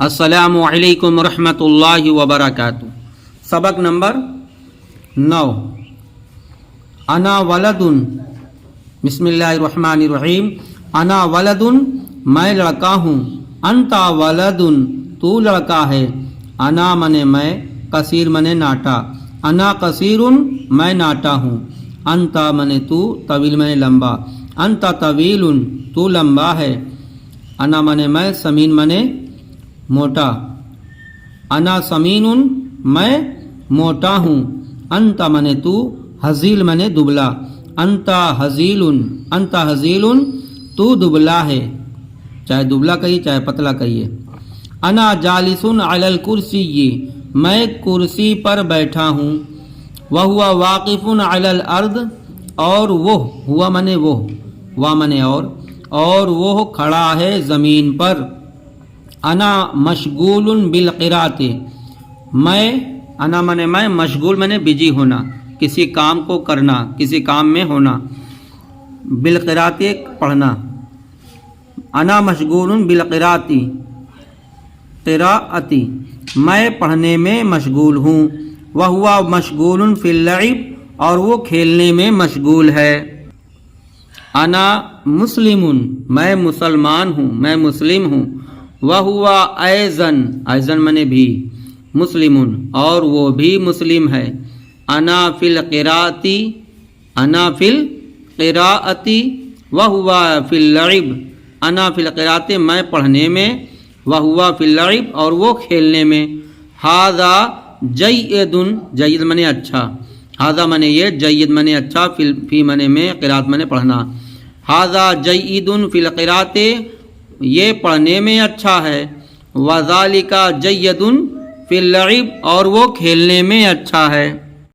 السلام علیکم ورحمۃ اللہ وبرکاتہ۔ سبق نمبر 9 انا ولد۔ بسم اللہ الرحمن الرحیم۔ انا ولد، میں لڑکا ہوں۔ انتا ولد، تو لڑکا ہے۔ انا منے میں، کثیر منے ناٹا۔ انا کثیر، میں ناٹا ہوں۔ انتا منے تو، طویل منے لمبا۔ انتا طویل، تو لمبا ہے۔ انا منے میں، سمین منے موٹا۔ انا سمین، میں موٹا ہوں۔ انتا منے تو، حزیل منے دبلا۔ انتا حزیل، انتا حزیل، تو دبلا ہے، چاہے دبلا کہیے چاہے پتلا کہیے۔ انا جالس علی الکرسی، میں کرسی پر بیٹھا ہوں۔ وہو واقف علی الارض، اور وہ، ہوا منے وہ، وا منے اور وہ کھڑا ہے زمین پر۔ انا مشغول بالقراءۃ، میں، انا منے میں، مشغول منے بجی ہونا، کسی کام کو کرنا، کسی کام میں ہونا۔ بالقراءۃ پڑھنا۔ انا مشغول بالقراءۃ، قراءۃ، میں پڑھنے میں مشغول ہوں۔ وہو مشغول فی اللعب، اور وہ کھیلنے میں مشغول ہے۔ انا مسلم، میں مسلمان ہوں، میں مسلم ہوں۔ وہو ایضاً، ایضاً منے بھی، مسلم، اور وہ بھی مسلم ہے۔ انا فی القراءۃ، انا فی القراءۃ، وہو فی اللعب، انا فی القراءۃ، میں پڑھنے میں، وہو فی اللعب، اور وہ کھیلنے میں۔ ھذا جید، جید منے اچھا۔ ھذا منے یہ، جید منے اچھا، فی منے میں، قراءت منے پڑھنا۔ ھذا جید فی القراءۃ، یہ پڑھنے میں اچھا ہے۔ وذالک جید فی اللعب، اور وہ کھیلنے میں اچھا ہے۔